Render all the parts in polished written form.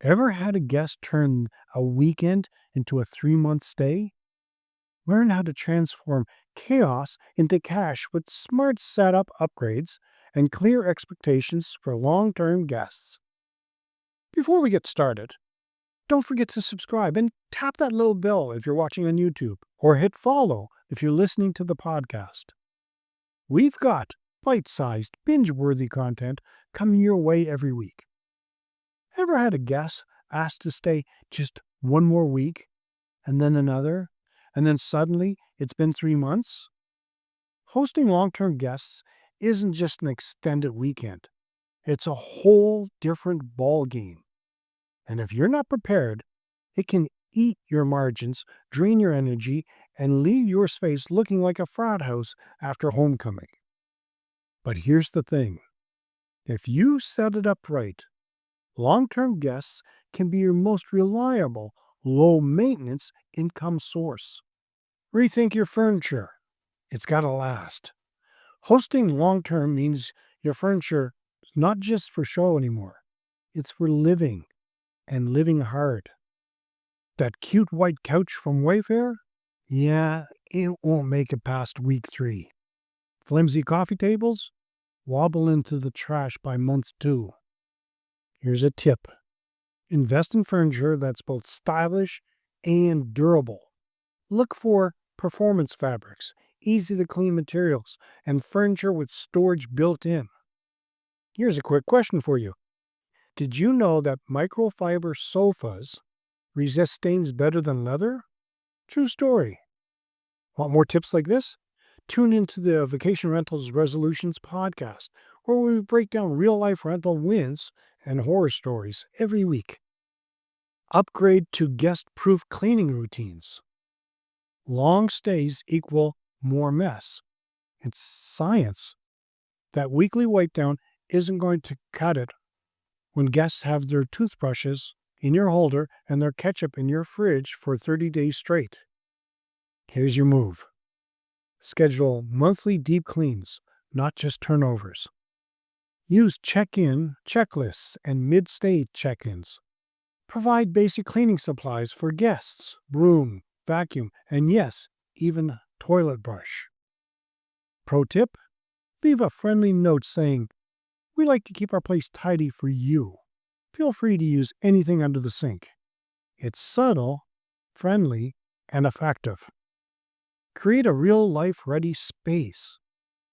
Ever had a guest turn a weekend into a 3-month stay? Learn how to transform chaos into cash with smart setup upgrades and clear expectations for long term guests. Before we get started, don't forget to subscribe and tap that little bell if you're watching on YouTube, or hit follow if you're listening to the podcast. We've got bite sized, binge worthy content coming your way every week. Ever had a guest ask to stay just one more week, and then another, and then suddenly it's been 3 months? Hosting long term guests isn't just an extended weekend, it's a whole different ball game. And if you're not prepared, it can eat your margins, drain your energy, and leave your space looking like a frat house after homecoming. But here's the thing, if you set it up right, long term guests can be your most reliable, low maintenance income source. Rethink your furniture. It's got to last. Hosting long term means your furniture is not just for show anymore, it's for living, and living hard. That cute white couch from Wayfair? Yeah, it won't make it past week 3. Flimsy coffee tables? Wobble into the trash by month 2. Here's a tip, invest in furniture that's both stylish and durable. Look for performance fabrics, easy to clean materials, and furniture with storage built in. Here's a quick question for you. Did you know that microfiber sofas resist stains better than leather? True story. Want more tips like this? Tune into the Vacation Rentals Resolutions podcast, where we break down real life rental wins and horror stories every week. Upgrade to guest proof cleaning routines. Long stays equal more mess. It's science. That weekly wipe down isn't going to cut it when guests have their toothbrushes in your holder and their ketchup in your fridge for 30 days straight. Here's your move. Schedule monthly deep cleans, not just turnovers. Use check-in checklists and mid-stay check-ins. Provide basic cleaning supplies for guests, broom, vacuum, and yes, even toilet brush. Pro tip, leave a friendly note saying, "We like to keep our place tidy for you. Feel free to use anything under the sink." It's subtle, friendly, and effective. Create a real-life ready space.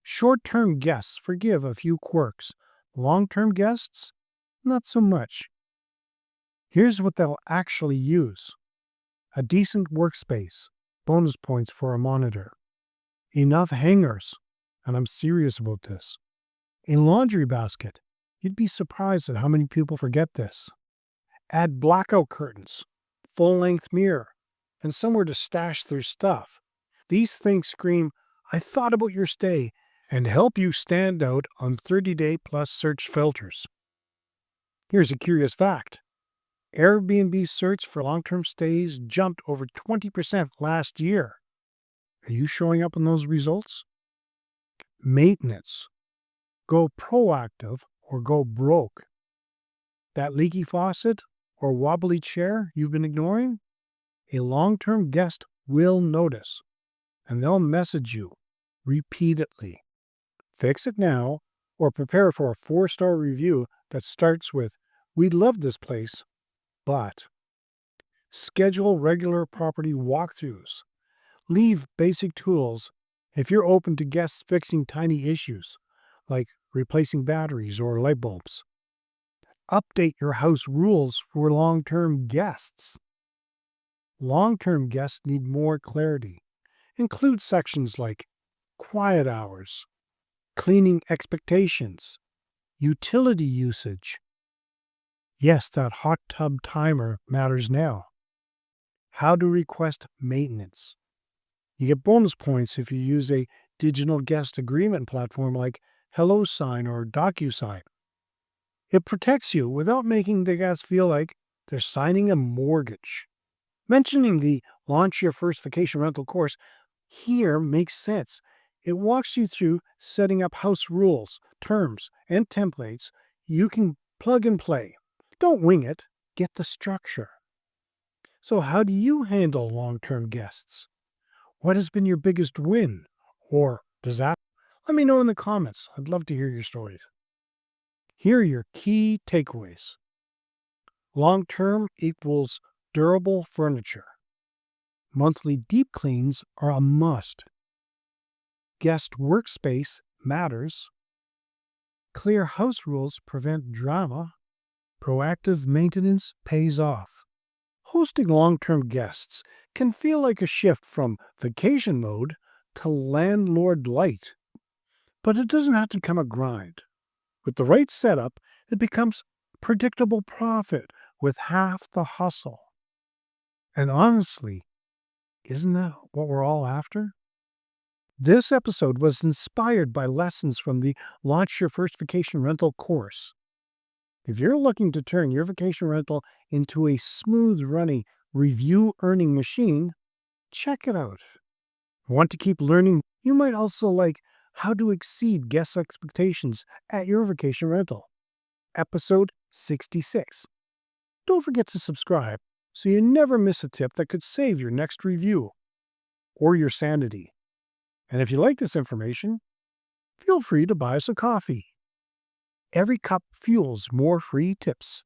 Short-term guests forgive a few quirks. Long-term guests, not so much. Here's what they'll actually use. A decent workspace, bonus points for a monitor. Enough hangers, and I'm serious about this. A laundry basket, you'd be surprised at how many people forget this. Add blackout curtains, full-length mirror, and somewhere to stash their stuff. These things scream, "I thought about your stay," and help you stand out on 30-day plus search filters. Here's a curious fact. Airbnb search for long-term stays jumped over 20% last year. Are you showing up in those results? Maintenance. Go proactive or go broke. That leaky faucet or wobbly chair you've been ignoring? A long-term guest will notice, and they'll message you repeatedly. Fix it now, or prepare for a 4-star review that starts with, "We love this place, but." Schedule regular property walkthroughs. Leave basic tools if you're open to guests fixing tiny issues, like replacing batteries or light bulbs. Update your house rules for long-term guests. Long-term guests need more clarity. Include sections like quiet hours, cleaning expectations, utility usage. Yes, that hot tub timer matters now. How to request maintenance. You get bonus points if you use a digital guest agreement platform like HelloSign or DocuSign. It protects you without making the guest feel like they're signing a mortgage. Mentioning the Launch Your First Vacation Rental course here makes sense. It walks you through setting up house rules, terms, and templates you can plug and play. Don't wing it. get the structure. So, how do you handle long term guests? What has been your biggest win or disaster? Let me know in the comments. I'd love to hear your stories. Here are your key takeaways. Long term equals durable furniture. Monthly deep cleans are a must. Guest workspace matters. Clear house rules prevent drama. Proactive maintenance pays off. Hosting long term guests can feel like a shift from vacation mode to landlord light, but it doesn't have to become a grind. With the right setup, it becomes predictable profit with half the hustle. And honestly, isn't that what we're all after? This episode was inspired by lessons from the Launch Your First Vacation Rental course. If you're looking to turn your vacation rental into a smooth running review earning machine, check it out. Want to keep learning? You might also like how to exceed guest expectations at your vacation rental. Episode 66. Don't forget to subscribe so you never miss a tip that could save your next review or your sanity. And if you like this information, feel free to buy us a coffee. Every cup fuels more free tips.